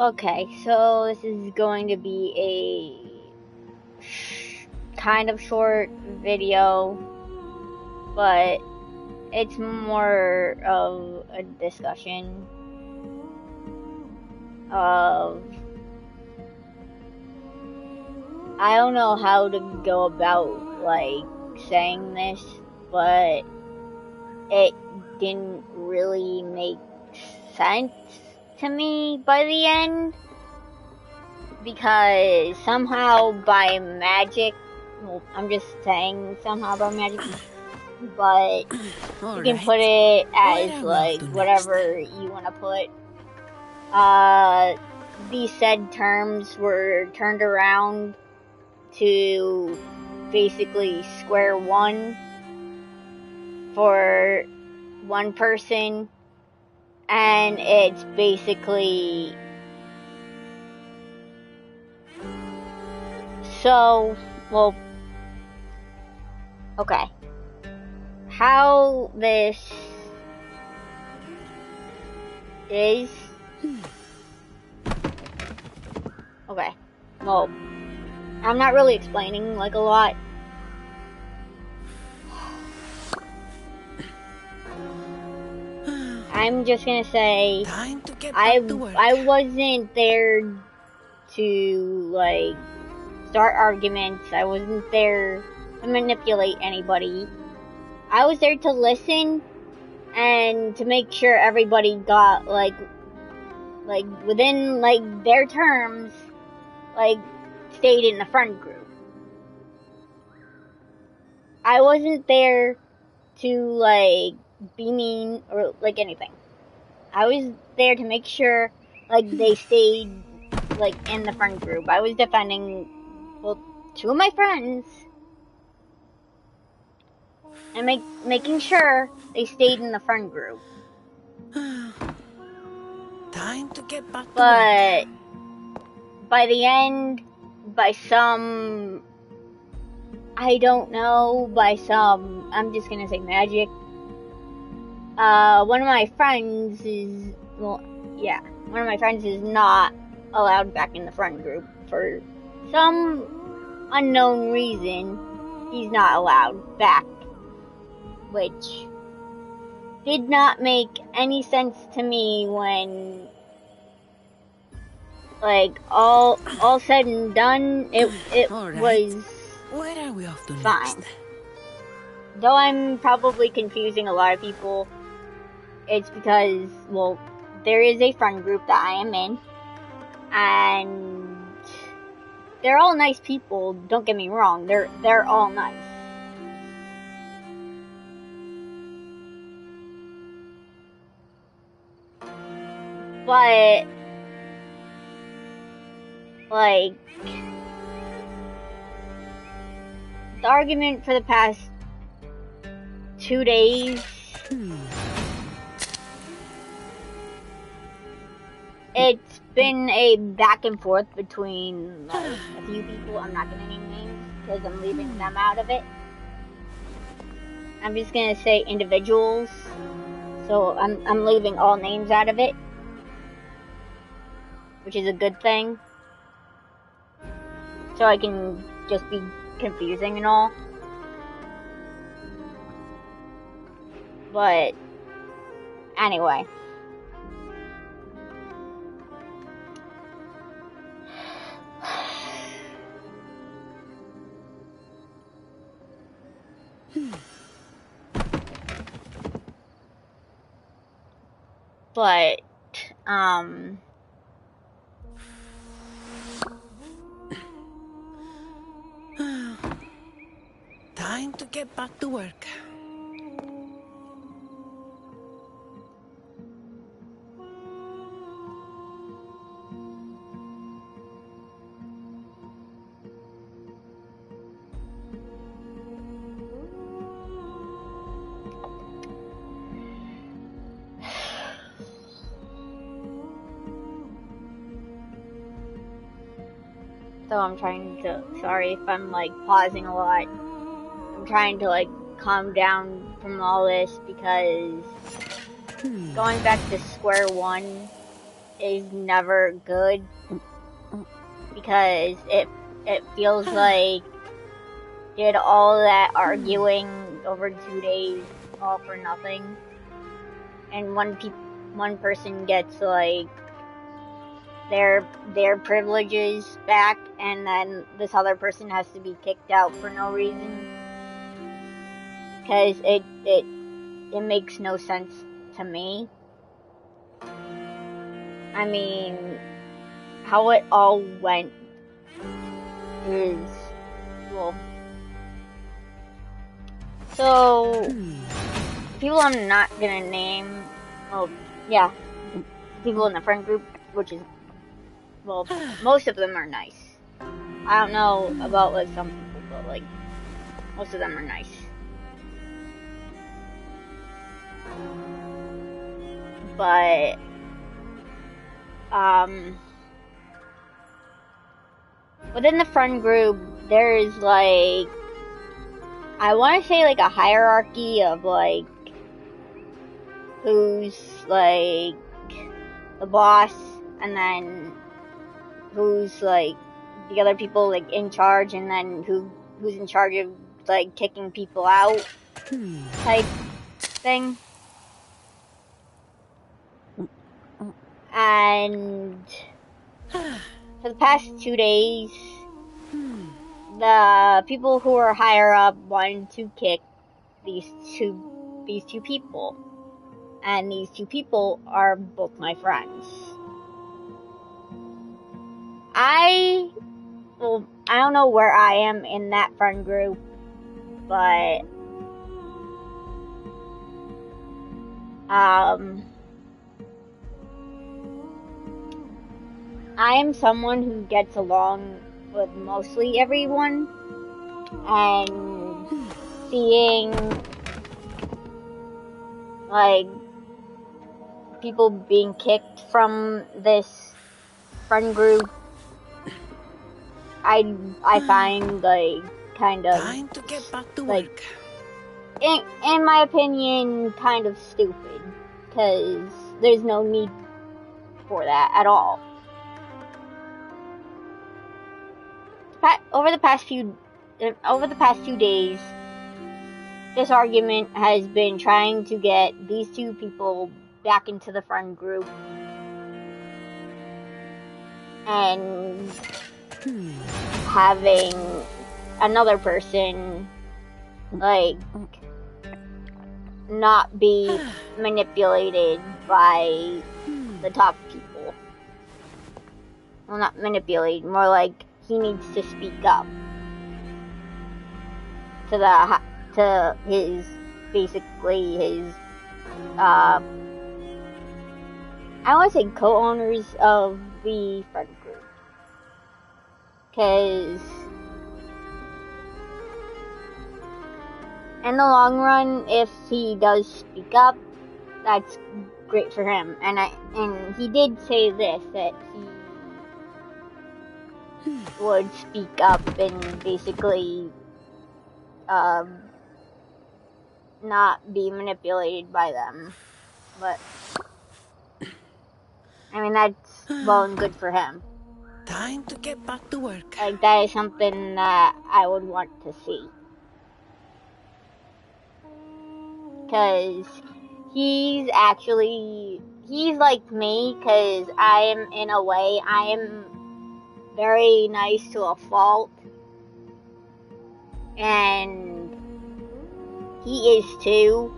Okay, so this is going to be a kind of short video, but it's more of a discussion of, I don't know how to go about, like, saying this, but it didn't really make sense to me by the end, because somehow by magic, well, I'm just saying somehow by magic, but you can put it as, like, whatever you want to put. These said terms were turned around to basically square one for one person, and it's basically so, well, okay, how this is, okay, well, I'm not really explaining, like, a lot. I'm just gonna say, I wasn't there to, like, start arguments. I wasn't there to manipulate anybody. I was there to listen and to make sure everybody got, like, within, like, their terms, like, stayed in the friend group. I wasn't there to, like, be mean or, like, anything. I was there to make sure, like, they stayed, like, in the friend group. I was defending, well, two of my friends and making sure they stayed in the friend group. Time to get back to but by the end, by some, I don't know, by some, I'm just gonna say magic, one of my friends is, well, yeah, one of my friends is not allowed back in the friend group for some unknown reason. He's not allowed back, which did not make any sense to me when, like, all said and done, it right. Was where are we off to fine. Next? Though I'm probably confusing a lot of people, it's because, well, there is a friend group that I am in, and they're all nice people, don't get me wrong, they're all nice. But, like, the argument for the past 2 days, it's been a back and forth between, like, a few people. I'm not gonna name names because I'm leaving them out of it. I'm just gonna say individuals, so I'm leaving all names out of it, which is a good thing, so I can just be confusing and all. But anyway, but time to get back to work. so I'm trying to, sorry if I'm, like, pausing a lot. I'm trying to, like, calm down from all this, because going back to square one, is never good because it feels like did all that arguing over 2 days all for nothing, and one person gets like their privileges back, and then this other person has to be kicked out for no reason, because it makes no sense to me. I mean, how it all went is, well, so people I'm not gonna name, well, yeah, people in the friend group, which is, well, most of them are nice. I don't know about like some people, but like most of them are nice. But within the friend group, there's like, I want to say like a hierarchy of like who's like the boss, and then who's like the other people like in charge, and then who's in charge of like kicking people out type thing. And for the past 2 days, the people who are higher up wanted to kick these two people, and these two people are both my friends. I don't know where I am in that friend group, but I am someone who gets along with mostly everyone, and seeing like people being kicked from this friend group, I find like kind of time to get back to like work. In my opinion, kind of stupid, because there's no need for that at all. Over the past 2 days, this argument has been trying to get these two people back into the friend group, and having another person like not be manipulated by the top people. Well, not manipulated, more like he needs to speak up to his basically his I want to say co-owners of the friend group, because in the long run, if he does speak up, that's great for him. And he did say this, that he would speak up and basically not be manipulated by them. But I mean, that's well and good for him. Time to get back to work. Like, that is something that I would want to see. Because he's like me, because I am very nice to a fault, and he is too.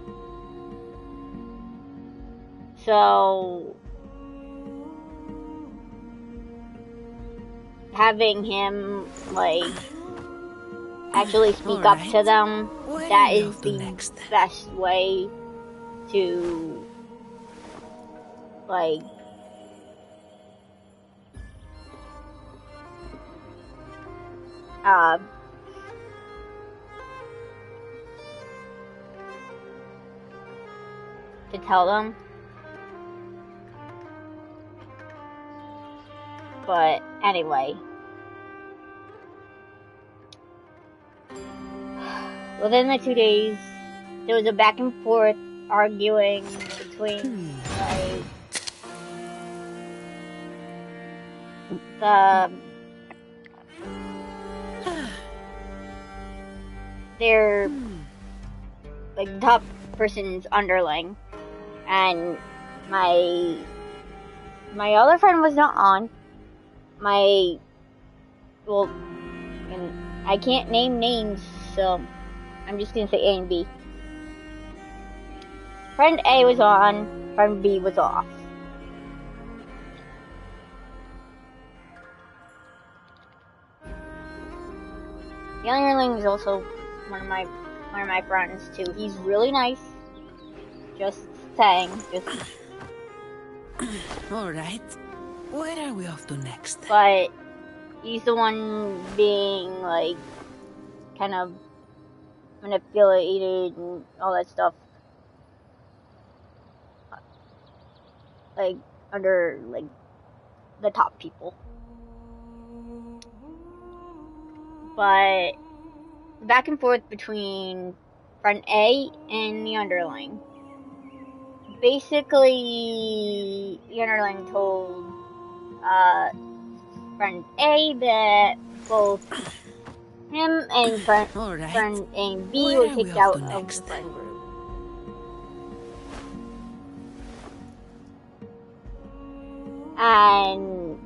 So having him like actually speak up to them, that is the best way to like to tell them. But anyway, within the 2 days, there was a back and forth arguing between like they're like the top person's underling, and my other friend was not on. And I can't name names, so I'm just gonna say A and B. Friend A was on, friend B was off. The underling is also one of my friends too. He's really nice. Just saying. All right. Where are we off to next? But he's the one being like kind of manipulated and all that stuff. Like under like the top people. But back and forth between friend A and the underling. Basically, the underling told friend A that both him and friend A and B were kicked out of the friend group. And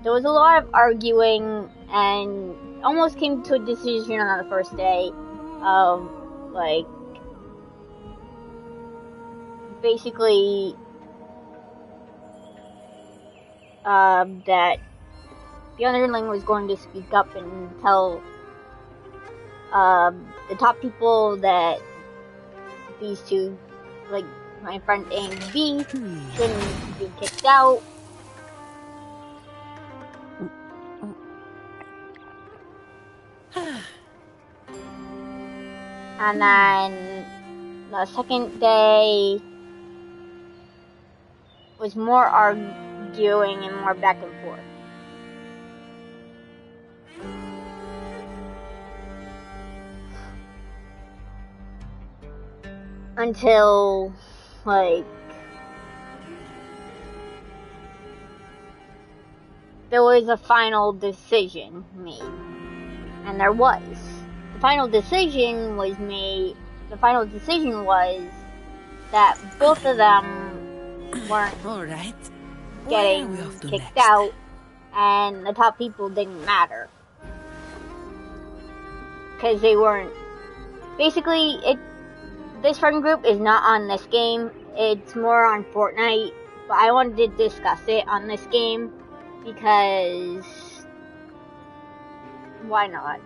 there was a lot of arguing and almost came to a decision on the first day of like basically that the underling was going to speak up and tell the top people that these two, like my friend A and B, shouldn't be kicked out. And then the second day was more arguing and more back and forth. Until, like, there was a final decision made. And there was. The final decision was that both of them weren't getting kicked out, and the top people didn't matter. Because they weren't. Basically, this friend group is not on this game. It's more on Fortnite, but I wanted to discuss it on this game because why not?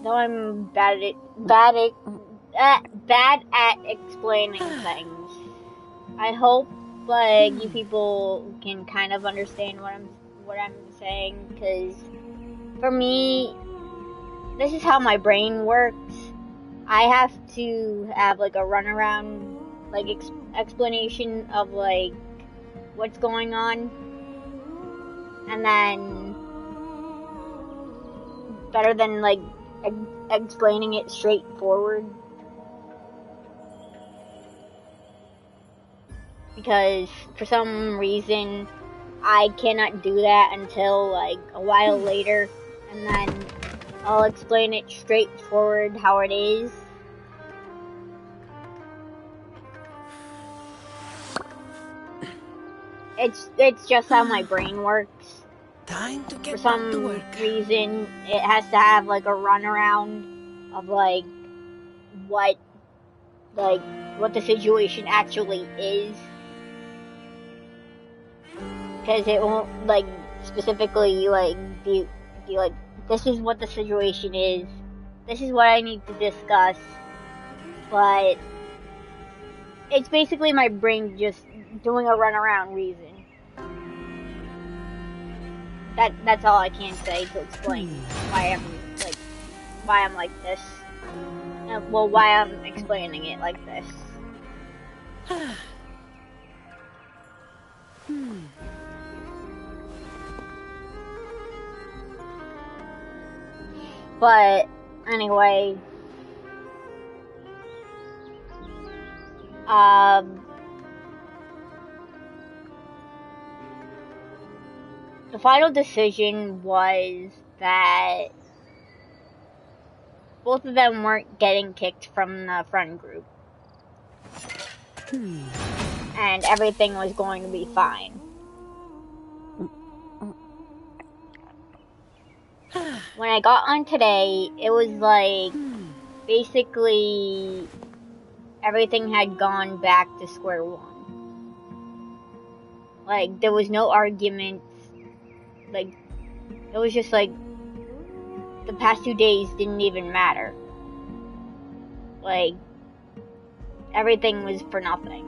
Though I'm bad at explaining things. I hope like you people can kind of understand what I'm saying, because for me, this is how my brain works. I have to have like a runaround like explanation of like what's going on, and then better than like explaining it straightforward, because for some reason I cannot do that until like a while later, and then I'll explain it straightforward how it is. It's just how my brain works. For some reason, it has to have like a runaround of like what the situation actually is, because it won't like specifically like be like, this is what the situation is, this is what I need to discuss, but it's basically my brain just doing a runaround reason. That's all I can say to explain why I'm like this. Well, why I'm explaining it like this. But anyway, the final decision was that both of them weren't getting kicked from the friend group. And everything was going to be fine. When I got on today, it was like basically everything had gone back to square one. Like, there was no arguments. Like, it was just like the past 2 days didn't even matter. Like, everything was for nothing.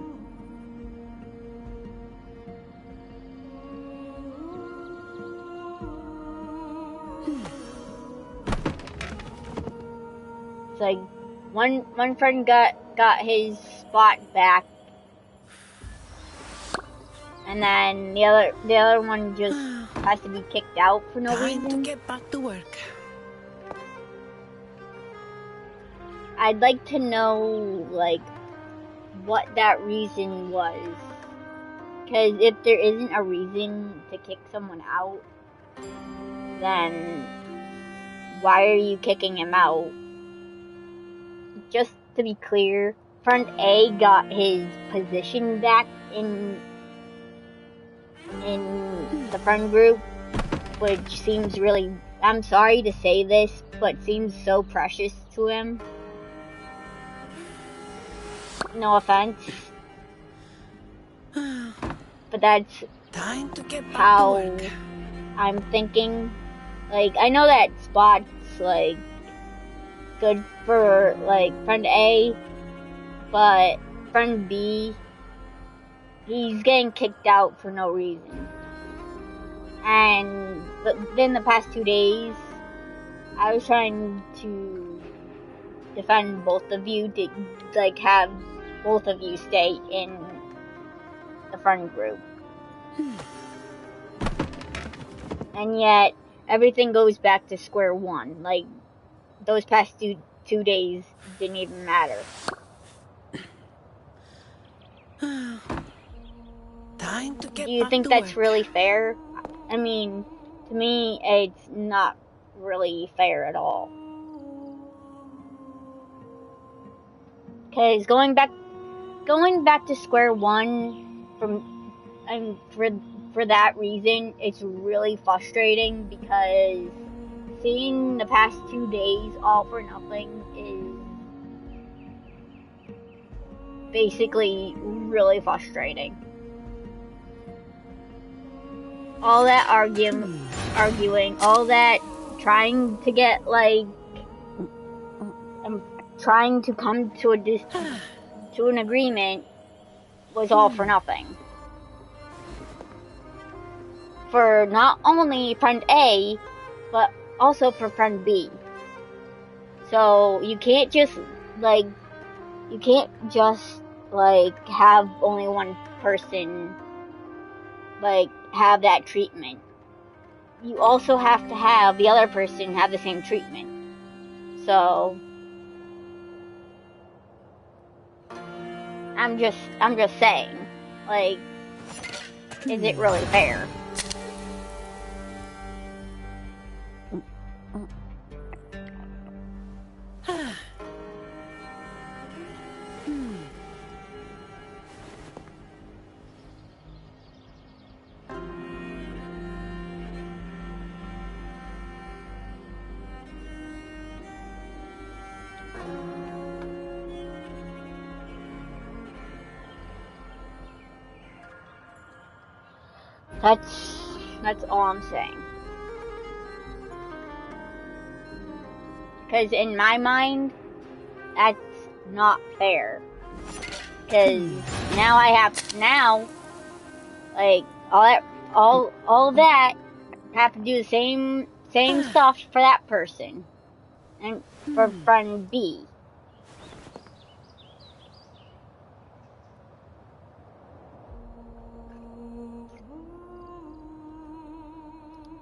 It's like one friend got his spot back, and then the other one just has to be kicked out for no reason. Time to get back to work. I'd like to know, like, what that reason was. Because if there isn't a reason to kick someone out, then why are you kicking him out? Just to be clear, friend A got his position back in the friend group, which seems really, I'm sorry to say this, but seems so precious to him. No offense. But that's Time to get back how to work. I'm thinking. Like, I know that spot's, like, good for, like, friend A, but friend B, he's getting kicked out for no reason. And within the past 2 days, I was trying to defend both of you, to, like, have both of you stay in the friend group. And yet, everything goes back to square one. Like, those past two days didn't even matter. Time to get Do you back think to that's work. really fair? I mean, to me, it's not really fair at all. Because going back to square one for that reason, it's really frustrating, because seeing the past 2 days all for nothing is basically really frustrating. All that arguing, all that trying to get, like, trying to come to an agreement was all for nothing. For not only friend A, but also for friend B. So you can't just have only one person, like, have that treatment. You also have to have the other person have the same treatment. So I'm just saying, like, is it really fair? That's all I'm saying. Because in my mind, that's not fair. Because now like, all of that, have to do the same stuff for that person, and for friend B.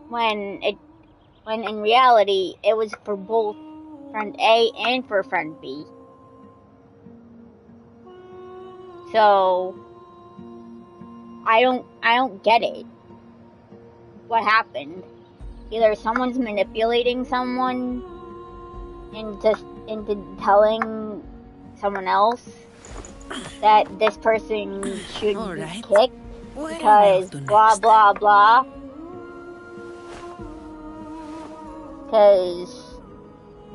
when in reality it was for both friend A and for friend B. So I don't get it. What happened? Either someone's manipulating someone into telling someone else that this person should be kicked because blah blah blah. Because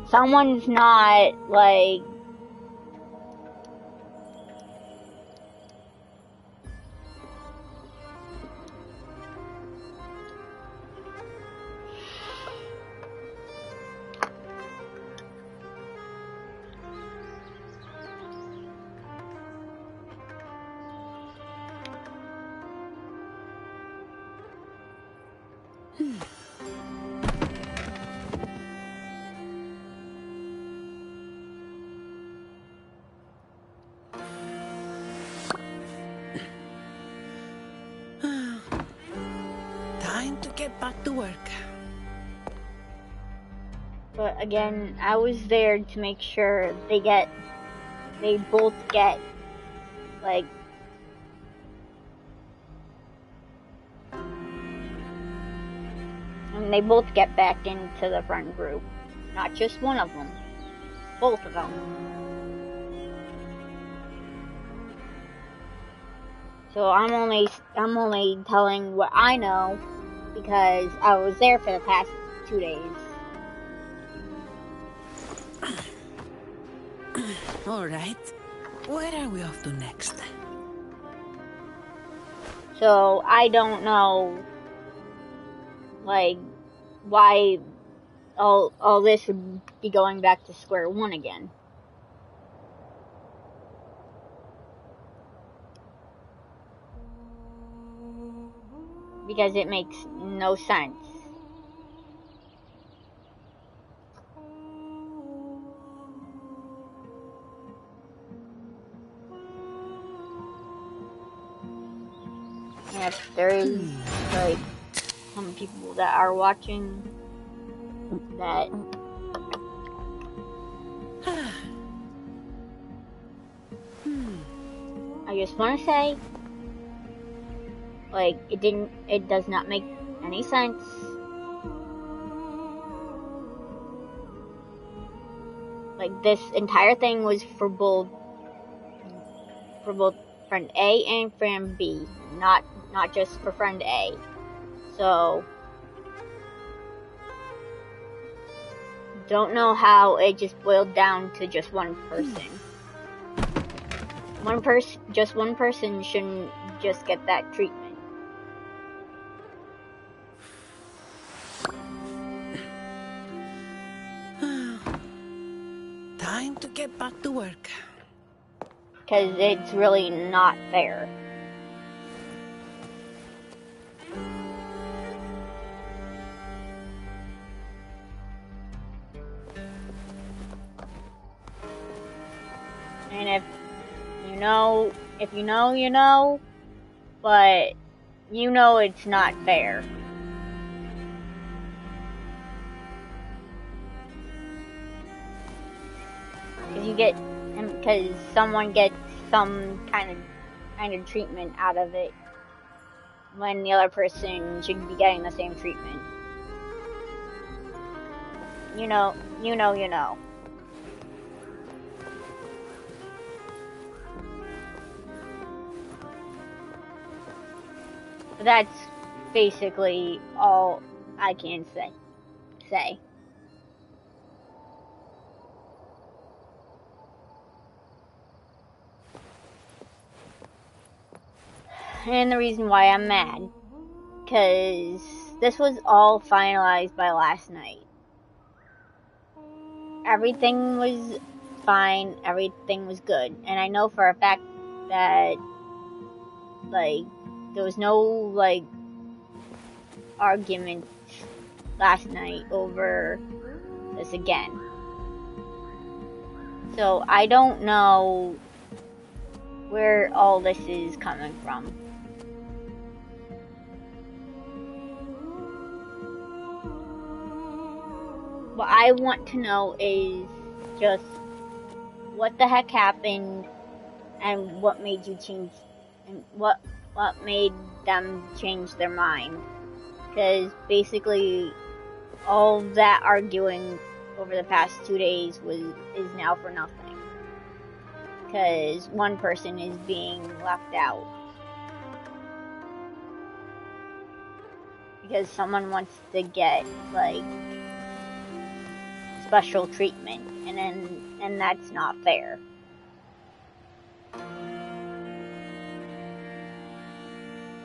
someone's not like time to get back to work. But again, I was there to make sure they both get like and they both get back into the friend group. Not just one of them. Both of them. So I'm only telling what I know because I was there for the past 2 days. Alright. Where are we off to next? So I don't know like why all this would be going back to square one again. Because it makes no sense. And if there is like some people that are watching that I just want to say like it does not make any sense. Like this entire thing was for both friend A and friend B, not just for friend A. So don't know how it just boiled down to just one person. Just one person shouldn't just get that treatment. Time to get back to work. Because it's really not fair. And if you know, you know, but you know it's not fair. Because someone gets some kind of treatment out of it when the other person should be getting the same treatment. You know. That's basically all I can say. And the reason why I'm mad, because this was all finalized by last night. Everything was fine, everything was good, and I know for a fact that, like, there was no, like, argument last night over this again. So I don't know where all this is coming from. what I want to know is just what the heck happened and what made you change, and what made them change their mind. Because basically all that arguing over the past 2 days is now for nothing. Because one person is being left out. Because someone wants to get, like, special treatment, and that's not fair.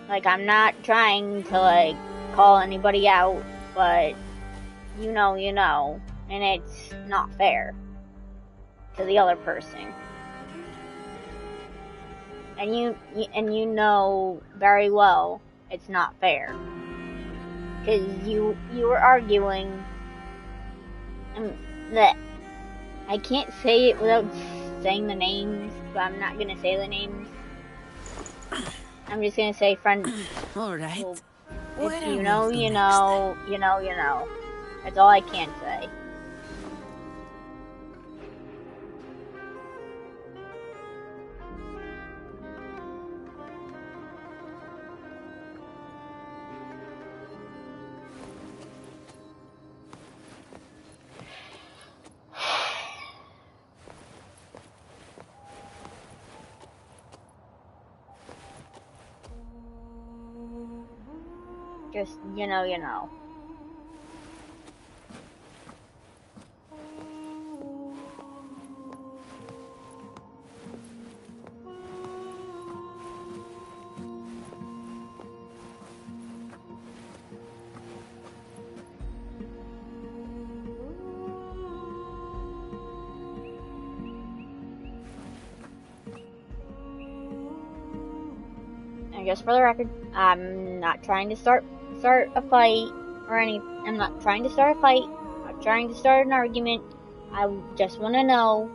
Like, I'm not trying to, like, call anybody out, but you know, and it's not fair to the other person. And you know very well it's not fair. Because you were arguing, and that I can't say it without saying the names, but I'm not gonna say the names. I'm just gonna say friend. Alright. Well, if you know, you know. That's all I can say. Just, you know. And just for the record, I'm not trying to start a fight or anything. I'm not trying to start a fight. I'm not trying to start an argument. I just want to know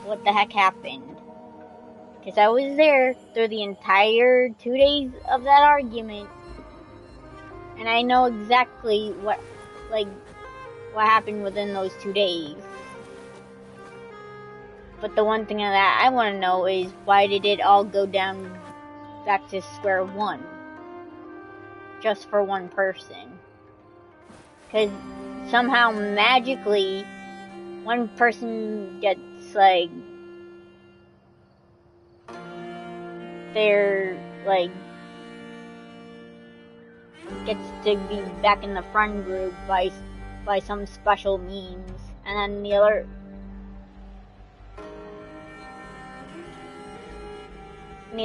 what the heck happened. Because I was there through the entire 2 days of that argument. And I know exactly what happened within those 2 days. But the one thing that I want to know is, why did it all go down back to square one? Just for one person. Because somehow magically one person gets, like, gets to be back in the friend group by some special means, and then the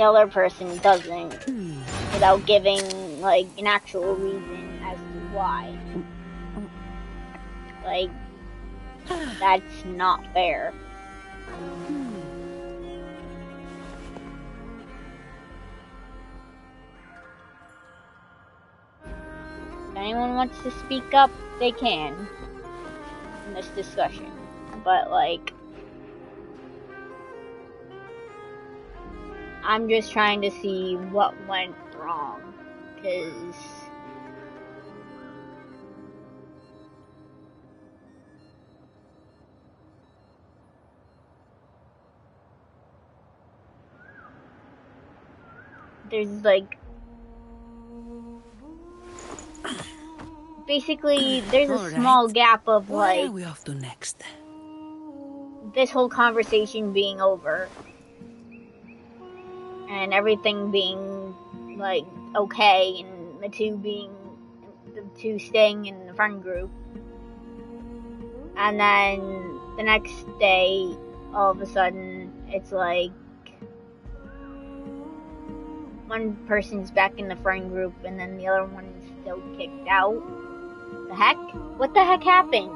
other person doesn't, without giving, like, an actual reason as to why. Like, that's not fair. If anyone wants to speak up, they can in this discussion. But, like, I'm just trying to see what went wrong, because there's, like, basically there's a small gap of, like, where are we off to next? This whole conversation being over and everything being, like, okay, and the two staying in the friend group, and then the next day all of a sudden it's like one person's back in the friend group and then the other one's still kicked out. The heck? What the heck happened?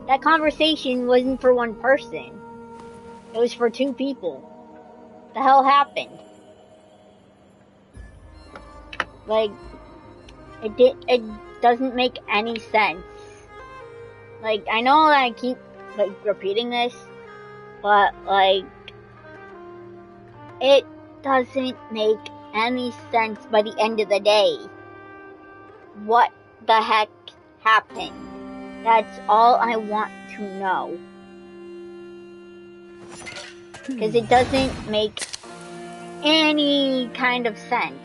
That conversation wasn't for one person. It was for 2 people. What the hell happened? Like, it doesn't make any sense. Like, I know that I keep, like, repeating this, but, like, it doesn't make any sense by the end of the day. What the heck happened? That's all I want to know. Because it doesn't make any kind of sense.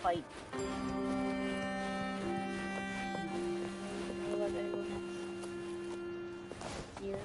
Fight. Here.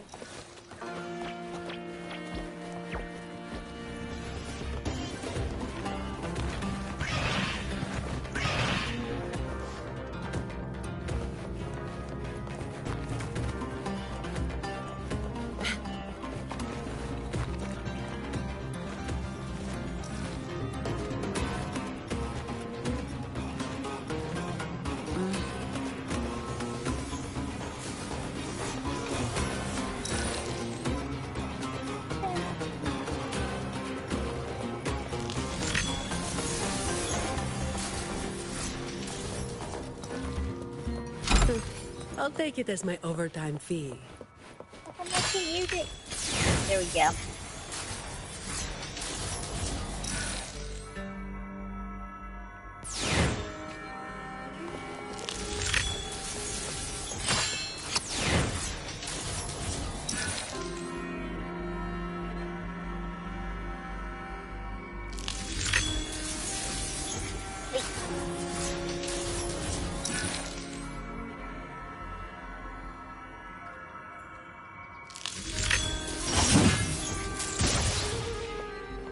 I'll take it as my overtime fee. How come I can't use it? There we go.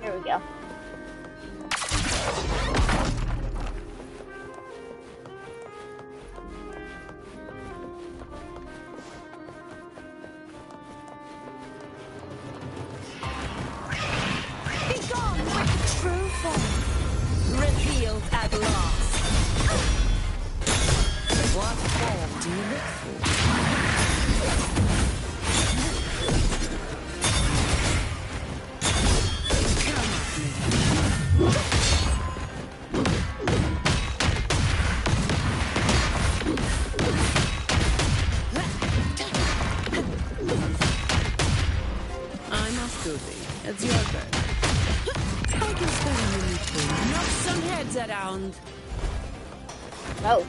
There we go. Be gone with true form, revealed at last. What form do you look for? It's your turn. I can spend a minute to knock some heads around. Oh.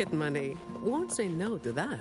pocket money. Won't say no to that.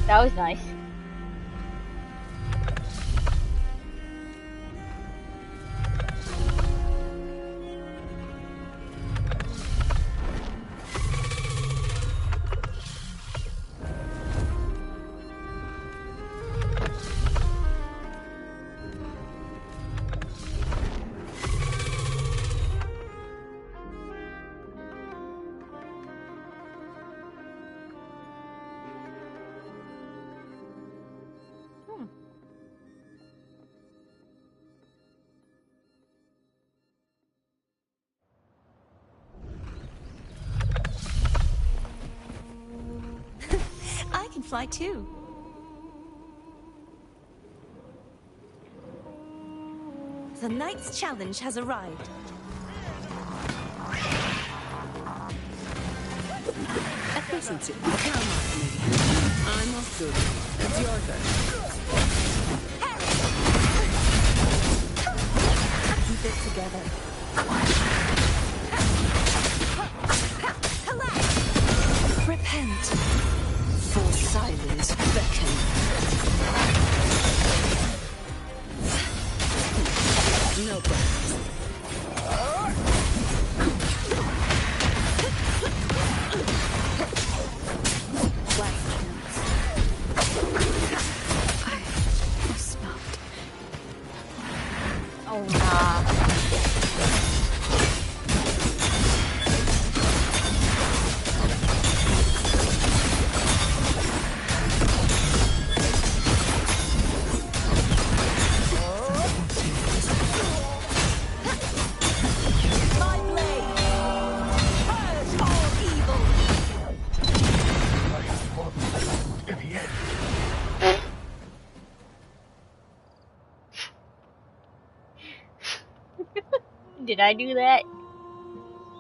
That was nice. I can fly too. The Knight's challenge has arrived. Efficiency. Come on, me. I'm off duty. It's your turn. Keep it together. Repent. For silence beckon. No problem. Oh nah. Did I do that?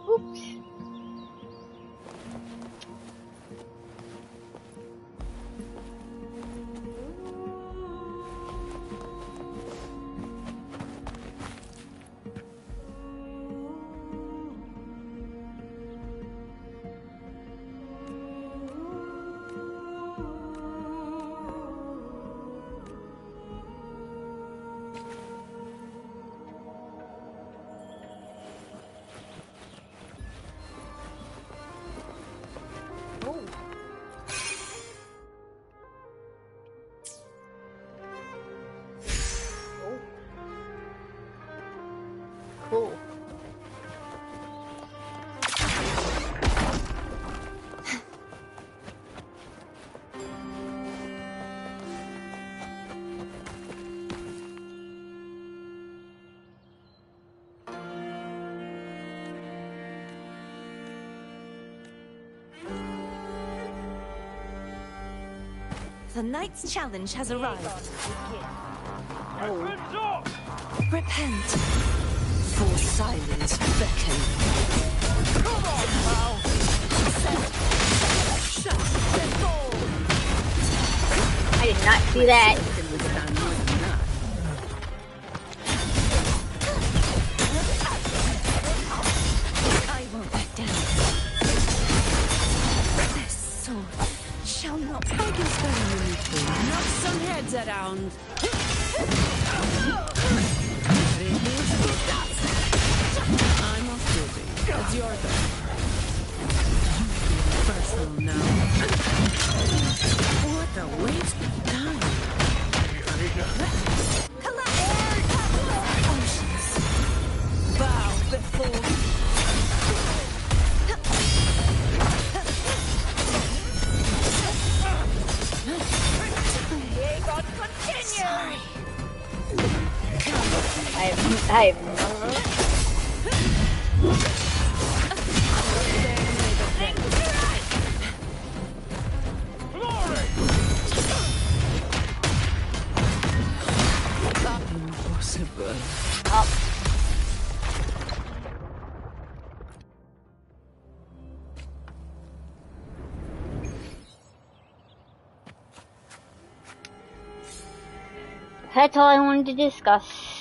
Oops. Cool. The Knight's challenge has arrived. Oh. Repent. For silence beckon. Come on, pal. I did not see that. I won't back down. shall not. Tigers very unique. Knock some heads around. I'm off duty. It's your turn. Personal now. What a waste of time. Oceans. Bow before me. Sorry. Impossible. That's all I wanted to discuss.